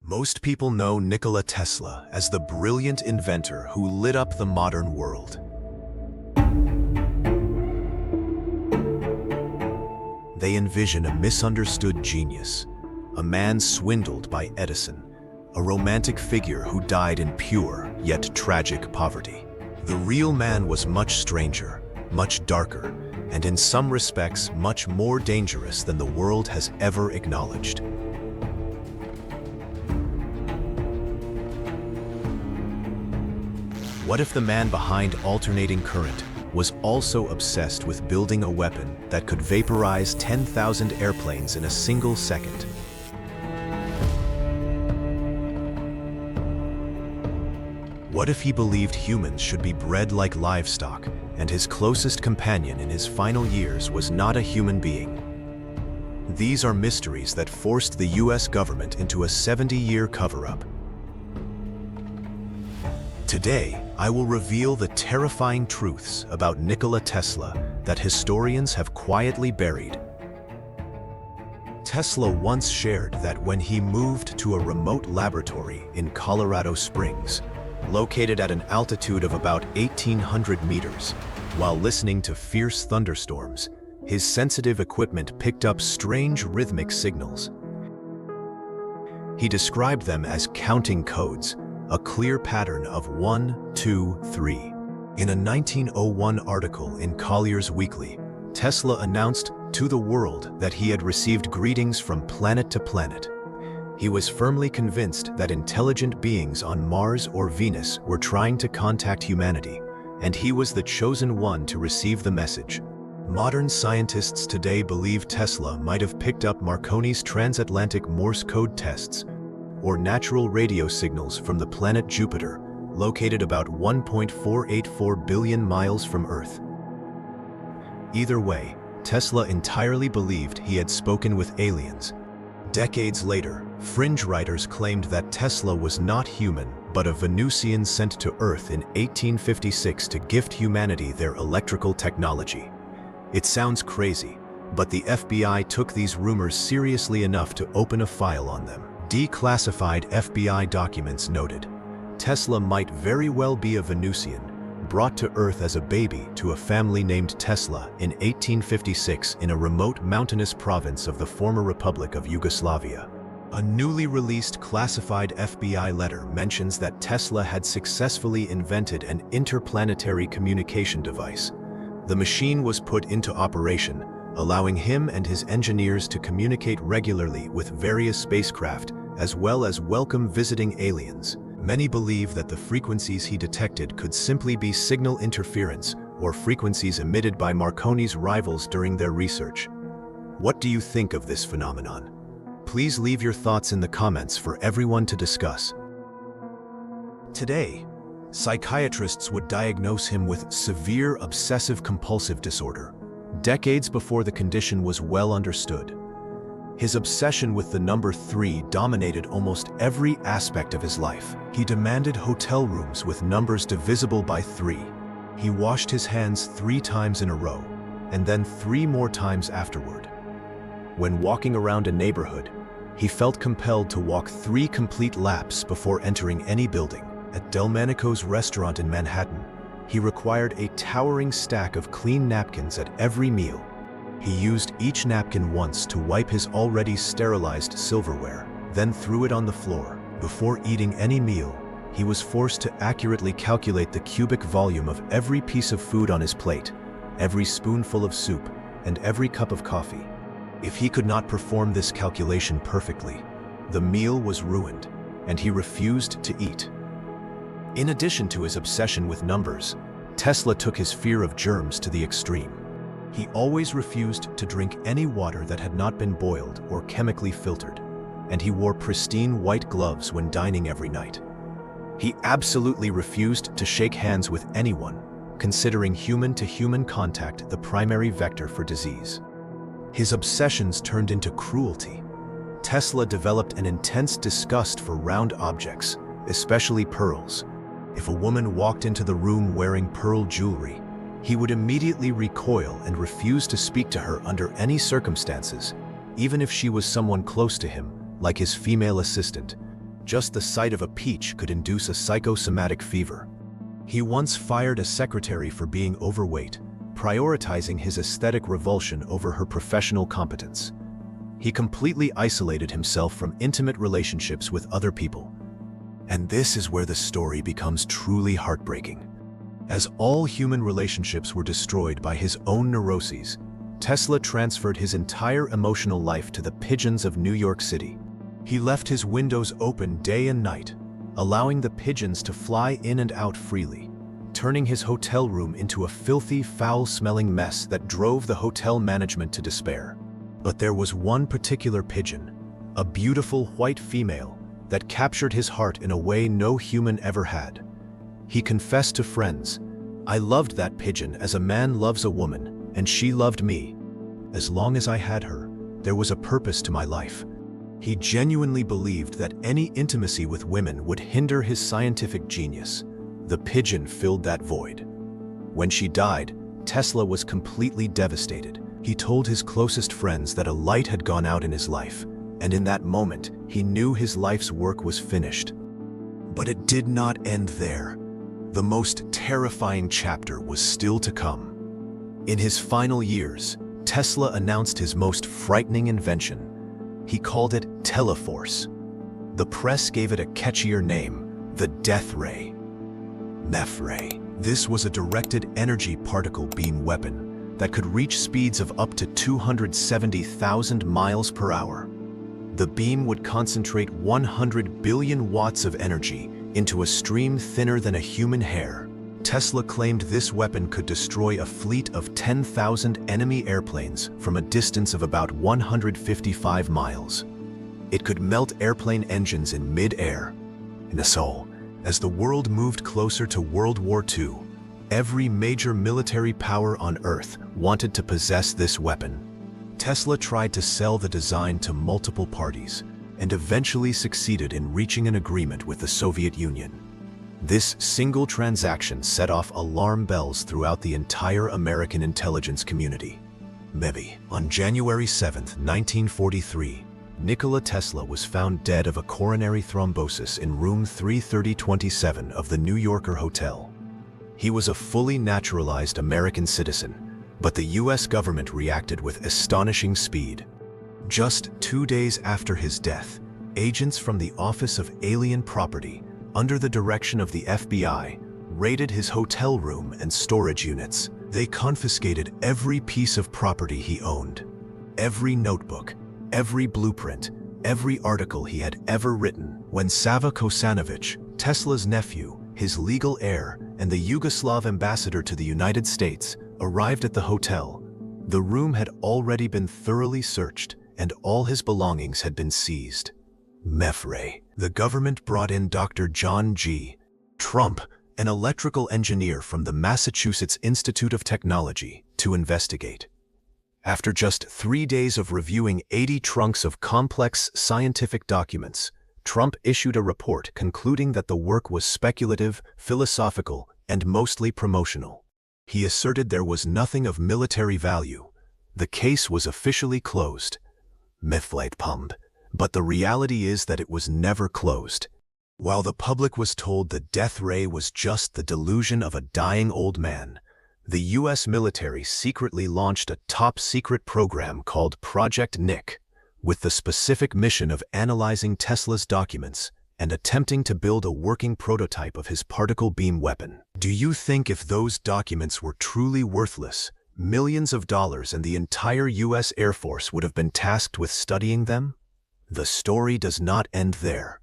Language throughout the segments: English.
Most people know Nikola Tesla as the brilliant inventor who lit up the modern world. They envision a misunderstood genius, a man swindled by Edison, a romantic figure who died in pure yet tragic poverty. The real man was much stranger, much darker, and in some respects much more dangerous than the world has ever acknowledged. What if the man behind alternating current was also obsessed with building a weapon that could vaporize 10,000 airplanes in a single second? What if he believed humans should be bred like livestock, and his closest companion in his final years was not a human being? These are mysteries that forced the US government into a 70-year cover-up. Today, I will reveal the terrifying truths about Nikola Tesla that historians have quietly buried. Tesla once shared that when he moved to a remote laboratory in Colorado Springs, located at an altitude of about 1,800 meters, while listening to fierce thunderstorms, his sensitive equipment picked up strange rhythmic signals. He described them as counting codes, a clear pattern of 1, 2, 3. In a 1901 article in Collier's Weekly, Tesla announced to the world that he had received greetings from planet to planet. He was firmly convinced that intelligent beings on Mars or Venus were trying to contact humanity, and he was the chosen one to receive the message. Modern scientists today believe Tesla might have picked up Marconi's transatlantic Morse code tests, or natural radio signals from the planet Jupiter, located about 1.484 billion miles from Earth. Either way, Tesla entirely believed he had spoken with aliens. Decades later, fringe writers claimed that Tesla was not human, but a Venusian sent to Earth in 1856 to gift humanity their electrical technology. It sounds crazy, but the FBI took these rumors seriously enough to open a file on them. Declassified FBI documents noted, Tesla might very well be a Venusian, brought to Earth as a baby to a family named Tesla in 1856 in a remote mountainous province of the former Republic of Yugoslavia. A newly released classified FBI letter mentions that Tesla had successfully invented an interplanetary communication device. The machine was put into operation, allowing him and his engineers to communicate regularly with various spacecraft, as well as welcome visiting aliens. Many believe that the frequencies he detected could simply be signal interference or frequencies emitted by Marconi's rivals during their research. What do you think of this phenomenon? Please leave your thoughts in the comments for everyone to discuss. Today, psychiatrists would diagnose him with severe obsessive-compulsive disorder, decades before the condition was well understood. His obsession with the number 3 dominated almost every aspect of his life. He demanded hotel rooms with numbers divisible by 3. He washed his hands 3 times in a row, and then 3 more times afterward. When walking around a neighborhood, he felt compelled to walk 3 complete laps before entering any building. At Delmonico's restaurant in Manhattan, he required a towering stack of clean napkins at every meal. He used each napkin once to wipe his already sterilized silverware, then threw it on the floor. Before eating any meal, he was forced to accurately calculate the cubic volume of every piece of food on his plate, every spoonful of soup, and every cup of coffee. If he could not perform this calculation perfectly, the meal was ruined, and he refused to eat. In addition to his obsession with numbers, Tesla took his fear of germs to the extreme. He always refused to drink any water that had not been boiled or chemically filtered, and he wore pristine white gloves when dining every night. He absolutely refused to shake hands with anyone, considering human-to-human contact the primary vector for disease. His obsessions turned into cruelty. Tesla developed an intense disgust for round objects, especially pearls. If a woman walked into the room wearing pearl jewelry, he would immediately recoil and refuse to speak to her under any circumstances, even if she was someone close to him, like his female assistant. Just the sight of a peach could induce a psychosomatic fever. He once fired a secretary for being overweight, prioritizing his aesthetic revulsion over her professional competence. He completely isolated himself from intimate relationships with other people. And this is where the story becomes truly heartbreaking. As all human relationships were destroyed by his own neuroses, Tesla transferred his entire emotional life to the pigeons of New York City. He left his windows open day and night, allowing the pigeons to fly in and out freely, turning his hotel room into a filthy, foul-smelling mess that drove the hotel management to despair. But there was one particular pigeon, a beautiful white female, that captured his heart in a way no human ever had. He confessed to friends, "I loved that pigeon as a man loves a woman, and she loved me. As long as I had her, there was a purpose to my life." He genuinely believed that any intimacy with women would hinder his scientific genius. The pigeon filled that void. When she died, Tesla was completely devastated. He told his closest friends that a light had gone out in his life, and in that moment, he knew his life's work was finished. But it did not end there. The most terrifying chapter was still to come. In his final years, Tesla announced his most frightening invention. He called it Teleforce. The press gave it a catchier name, the Death Ray. MEF Ray. This was a directed energy particle beam weapon that could reach speeds of up to 270,000 miles per hour. The beam would concentrate 100 billion watts of energy into a stream thinner than a human hair. Tesla claimed this weapon could destroy a fleet of 10,000 enemy airplanes from a distance of about 155 miles. It could melt airplane engines in mid-air. And so, as the world moved closer to World War II, every major military power on Earth wanted to possess this weapon. Tesla tried to sell the design to multiple parties and eventually succeeded in reaching an agreement with the Soviet Union. This single transaction set off alarm bells throughout the entire American intelligence community. Maybe. On January 7, 1943, Nikola Tesla was found dead of a coronary thrombosis in room 33027 of the New Yorker Hotel. He was a fully naturalized American citizen, but the US government reacted with astonishing speed. Just 2 days after his death, agents from the Office of Alien Property, under the direction of the FBI, raided his hotel room and storage units. They confiscated every piece of property he owned, every notebook, every blueprint, every article he had ever written. When Sava Kosanovich, Tesla's nephew, his legal heir, and the Yugoslav ambassador to the United States, arrived at the hotel, the room had already been thoroughly searched and all his belongings had been seized. MEF. The government brought in Dr. John G. Trump, an electrical engineer from the Massachusetts Institute of Technology, to investigate. After just 3 days of reviewing 80 trunks of complex scientific documents, Trump issued a report concluding that the work was speculative, philosophical, and mostly promotional. He asserted there was nothing of military value. The case was officially closed. But the reality is that it was never closed. While the public was told the death ray was just the delusion of a dying old man, the US military secretly launched a top-secret program called Project Nick, with the specific mission of analyzing Tesla's documents and attempting to build a working prototype of his particle beam weapon. Do you think if those documents were truly worthless, millions of dollars and the entire US Air Force would have been tasked with studying them? The story does not end there.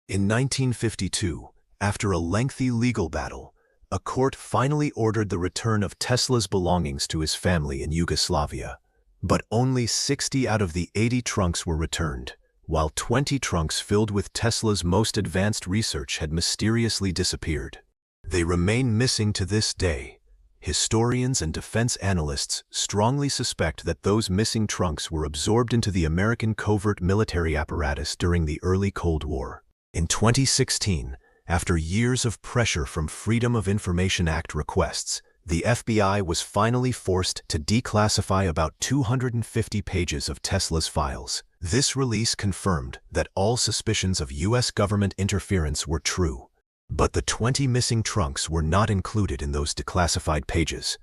In 1952, after a lengthy legal battle, a court finally ordered the return of Tesla's belongings to his family in Yugoslavia. But only 60 out of the 80 trunks were returned, while 20 trunks filled with Tesla's most advanced research had mysteriously disappeared. They remain missing to this day. Historians and defense analysts strongly suspect that those missing trunks were absorbed into the American covert military apparatus during the early Cold War. In 2016, after years of pressure from Freedom of Information Act requests, The FBI was finally forced to declassify about 250 pages of Tesla's files. This release confirmed that all suspicions of U.S. government interference were true. But the 20 missing trunks were not included in those declassified pages.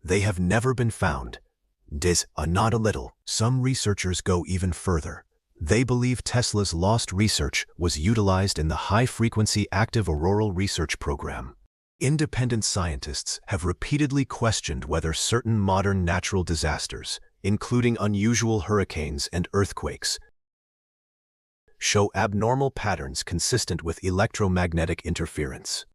They have never been found. Not a little. Some researchers go even further. They believe Tesla's lost research was utilized in the high-frequency active auroral research program. Independent scientists have repeatedly questioned whether certain modern natural disasters, including unusual hurricanes and earthquakes, show abnormal patterns consistent with electromagnetic interference.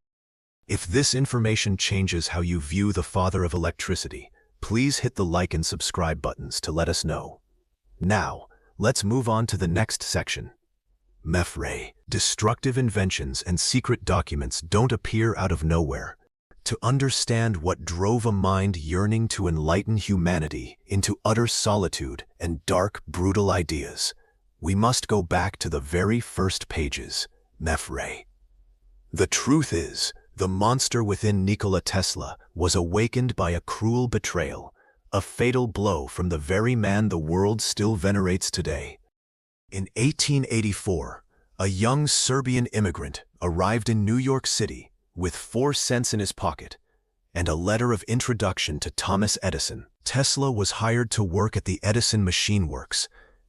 If this information changes how you view the father of electricity, please hit the like and subscribe buttons to let us know. Now, let's move on to the next section. MEFRE. Destructive inventions and secret documents don't appear out of nowhere. To understand what drove a mind yearning to enlighten humanity into utter solitude and dark, brutal ideas, we must go back to the very first pages. MEFRE. The truth is, the monster within Nikola Tesla was awakened by a cruel betrayal, a fatal blow from the very man the world still venerates today. In 1884, a young Serbian immigrant arrived in New York City with 4 cents in his pocket and a letter of introduction to Thomas Edison. Tesla was hired to work at the Edison Machine Works,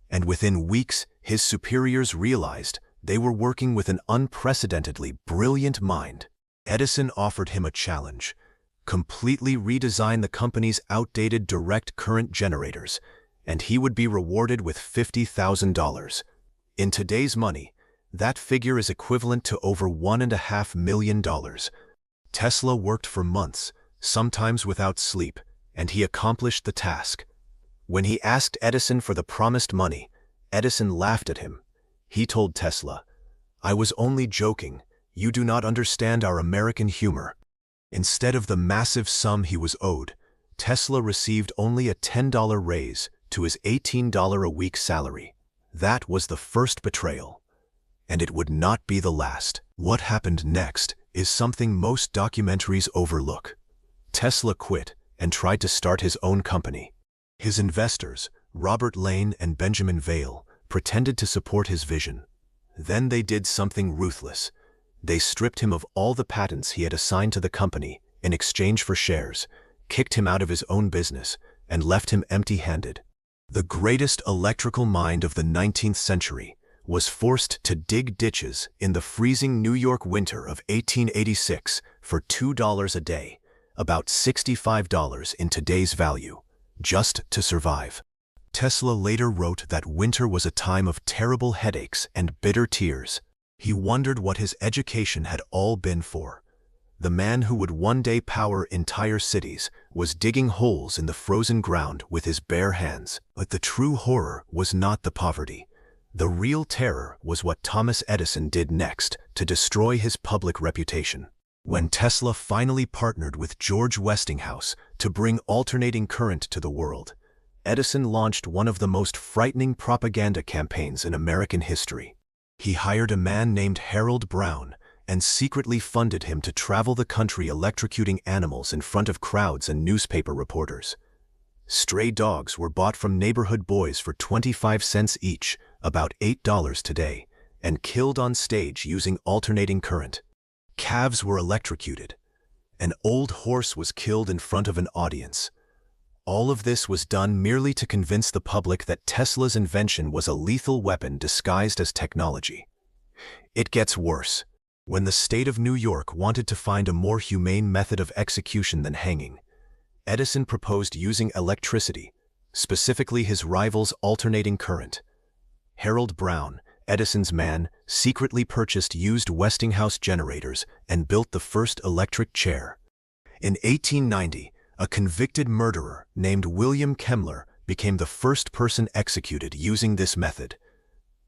and within weeks his superiors realized they were working with an unprecedentedly brilliant mind. Edison offered him a challenge: completely redesign the company's outdated direct current generators, and he would be rewarded with $50,000. In today's money, that figure is equivalent to over $1.5 million. Tesla worked for months, sometimes without sleep, and he accomplished the task. When he asked Edison for the promised money, Edison laughed at him. He told Tesla, "I was only joking. You do not understand our American humor." Instead of the massive sum he was owed, Tesla received only a $10 raise to his $18 a week salary. That was the first betrayal. And it would not be the last. What happened next is something most documentaries overlook. Tesla quit and tried to start his own company. His investors, Robert Lane and Benjamin Vail, pretended to support his vision. Then they did something ruthless. They stripped him of all the patents he had assigned to the company in exchange for shares, kicked him out of his own business, and left him empty-handed. The greatest electrical mind of the 19th century was forced to dig ditches in the freezing New York winter of 1886 for $2 a day, about $65 in today's value, just to survive. Tesla later wrote that winter was a time of terrible headaches and bitter tears. He wondered what his education had all been for. The man who would one day power entire cities was digging holes in the frozen ground with his bare hands. But the true horror was not the poverty. The real terror was what Thomas Edison did next to destroy his public reputation. When Tesla finally partnered with George Westinghouse to bring alternating current to the world, Edison launched one of the most frightening propaganda campaigns in American history. He hired a man named Harold Brown and secretly funded him to travel the country electrocuting animals in front of crowds and newspaper reporters. Stray dogs were bought from neighborhood boys for 25 cents each, about $8 today, and killed on stage using alternating current. Calves were electrocuted. An old horse was killed in front of an audience. All of this was done merely to convince the public that Tesla's invention was a lethal weapon disguised as technology. It gets worse. When the state of New York wanted to find a more humane method of execution than hanging, Edison proposed using electricity, specifically his rival's alternating current. Harold Brown, Edison's man, secretly purchased used Westinghouse generators and built the first electric chair. In 1890, a convicted murderer named William Kemmler became the first person executed using this method.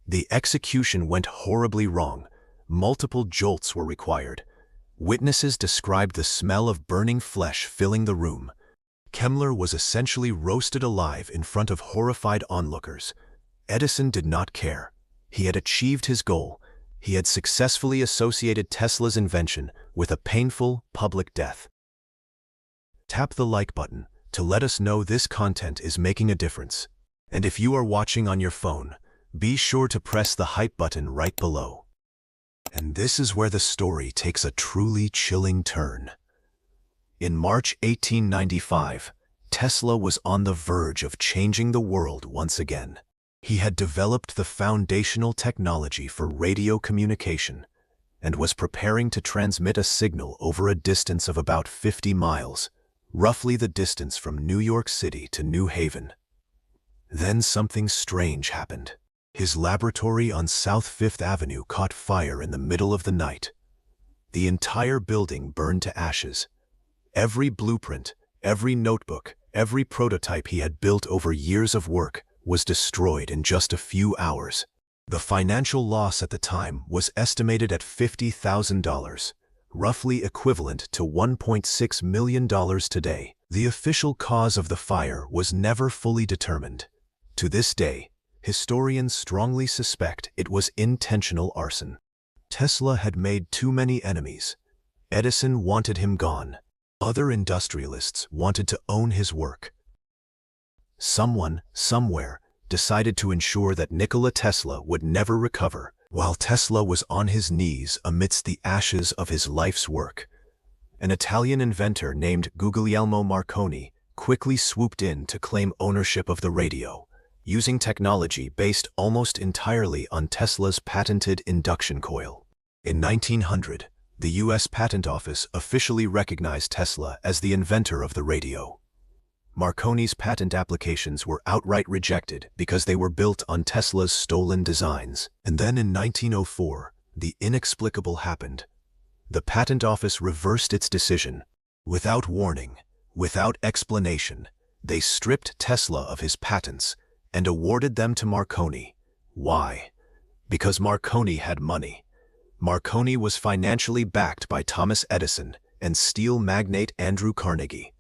The execution went horribly wrong. Multiple jolts were required. Witnesses described the smell of burning flesh filling the room. Kemmler was essentially roasted alive in front of horrified onlookers. Edison did not care. He had achieved his goal. He had successfully associated Tesla's invention with a painful public death. Tap the like button to let us know this content is making a difference. And if you are watching on your phone, be sure to press the hype button right below. And this is where the story takes a truly chilling turn. In March 1895, Tesla was on the verge of changing the world once again. He had developed the foundational technology for radio communication and was preparing to transmit a signal over a distance of about 50 miles, roughly the distance from New York City to New Haven. Then something strange happened. His laboratory on South Fifth Avenue caught fire in the middle of the night. The entire building burned to ashes. Every blueprint, every notebook, every prototype he had built over years of work was destroyed in just a few hours. The financial loss at the time was estimated at $50,000, roughly equivalent to $1.6 million today. The official cause of the fire was never fully determined. To this day, historians strongly suspect it was intentional arson. Tesla had made too many enemies. Edison wanted him gone. Other industrialists wanted to own his work. Someone, somewhere, decided to ensure that Nikola Tesla would never recover. While Tesla was on his knees amidst the ashes of his life's work, an Italian inventor named Guglielmo Marconi quickly swooped in to claim ownership of the radio, using technology based almost entirely on Tesla's patented induction coil. In 1900, the U.S. Patent Office officially recognized Tesla as the inventor of the radio. Marconi's patent applications were outright rejected because they were built on Tesla's stolen designs. And then in 1904, the inexplicable happened. The Patent Office reversed its decision. Without warning, without explanation, they stripped Tesla of his patents and awarded them to Marconi. Why? Because Marconi had money. Marconi was financially backed by Thomas Edison and steel magnate Andrew Carnegie.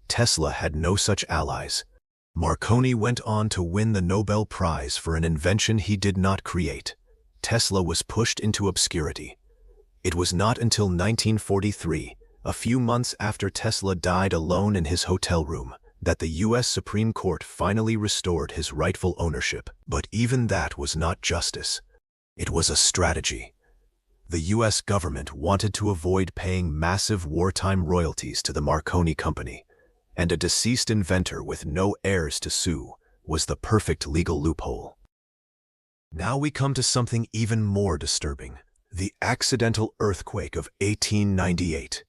Tesla had no such allies. Marconi went on to win the Nobel Prize for an invention he did not create. Tesla was pushed into obscurity. It was not until 1943, a few months after Tesla died alone in his hotel room, that the U.S. Supreme Court finally restored his rightful ownership. But even that was not justice. It was a strategy. The U.S. government wanted to avoid paying massive wartime royalties to the Marconi Company, and a deceased inventor with no heirs to sue was the perfect legal loophole. Now we come to something even more disturbing: the accidental earthquake of 1898.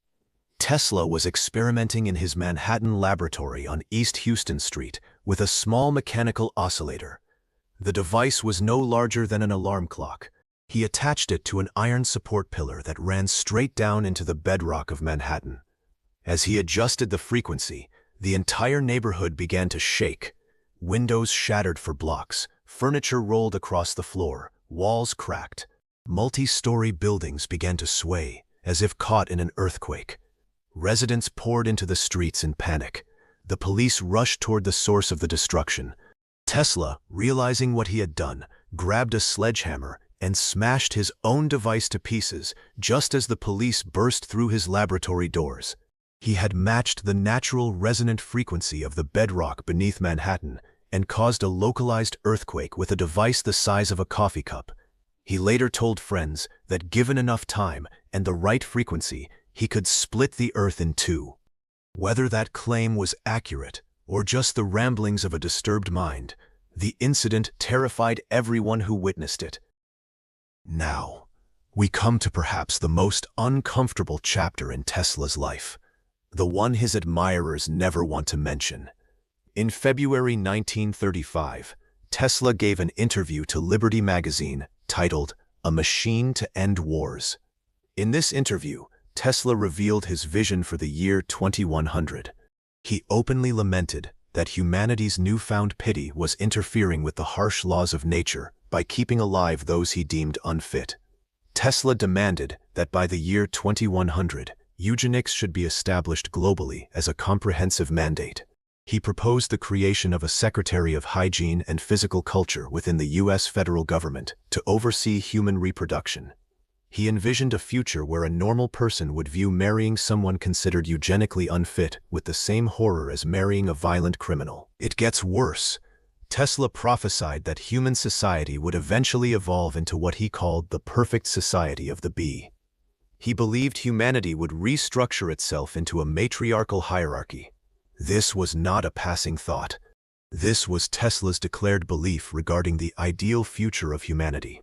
Tesla was experimenting in his Manhattan laboratory on East Houston Street with a small mechanical oscillator. The device was no larger than an alarm clock. He attached it to an iron support pillar that ran straight down into the bedrock of Manhattan. As he adjusted the frequency, the entire neighborhood began to shake. Windows shattered for blocks, furniture rolled across the floor, walls cracked. Multi-story buildings began to sway, as if caught in an earthquake. Residents poured into the streets in panic. The police rushed toward the source of the destruction. Tesla, realizing what he had done, grabbed a sledgehammer and smashed his own device to pieces just as the police burst through his laboratory doors. He had matched the natural resonant frequency of the bedrock beneath Manhattan and caused a localized earthquake with a device the size of a coffee cup. He later told friends that given enough time and the right frequency, he could split the earth in two. Whether that claim was accurate or just the ramblings of a disturbed mind, the incident terrified everyone who witnessed it. Now, we come to perhaps the most uncomfortable chapter in Tesla's life, the one his admirers never want to mention. In February 1935, Tesla gave an interview to Liberty magazine titled "A Machine to End Wars." In this interview, Tesla revealed his vision for the year 2100. He openly lamented that humanity's newfound pity was interfering with the harsh laws of nature by keeping alive those he deemed unfit. Tesla demanded that by the year 2100, eugenics should be established globally as a comprehensive mandate. He proposed the creation of a Secretary of Hygiene and Physical Culture within the U.S. federal government to oversee human reproduction. He envisioned a future where a normal person would view marrying someone considered eugenically unfit with the same horror as marrying a violent criminal. It gets worse. Tesla prophesied that human society would eventually evolve into what he called the perfect society of the bee. He believed humanity would restructure itself into a matriarchal hierarchy. This was not a passing thought. This was Tesla's declared belief regarding the ideal future of humanity.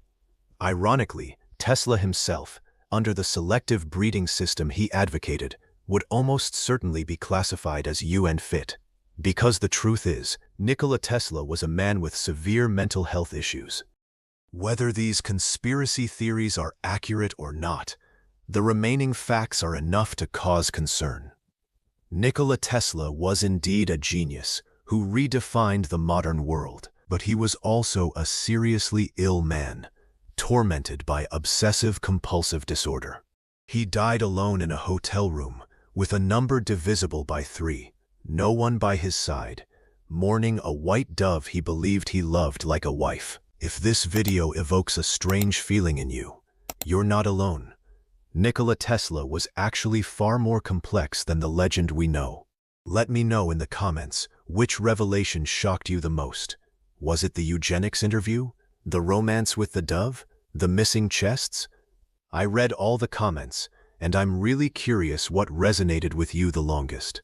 Ironically, Tesla himself, under the selective breeding system he advocated, would almost certainly be classified as UN fit. Because the truth is, Nikola Tesla was a man with severe mental health issues. Whether these conspiracy theories are accurate or not, the remaining facts are enough to cause concern. Nikola Tesla was indeed a genius who redefined the modern world, but he was also a seriously ill man, tormented by obsessive-compulsive disorder. He died alone in a hotel room, with a number divisible by 3, no one by his side, mourning a white dove he believed he loved like a wife. If this video evokes a strange feeling in you, you're not alone. Nikola Tesla was actually far more complex than the legend we know. Let me know in the comments which revelation shocked you the most. Was it the eugenics interview? The romance with the dove? The missing chests? I read all the comments, and I'm really curious what resonated with you the longest.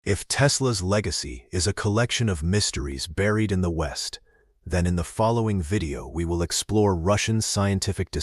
If Tesla's legacy is a collection of mysteries buried in the West, then in the following video we will explore Russian scientific discoveries.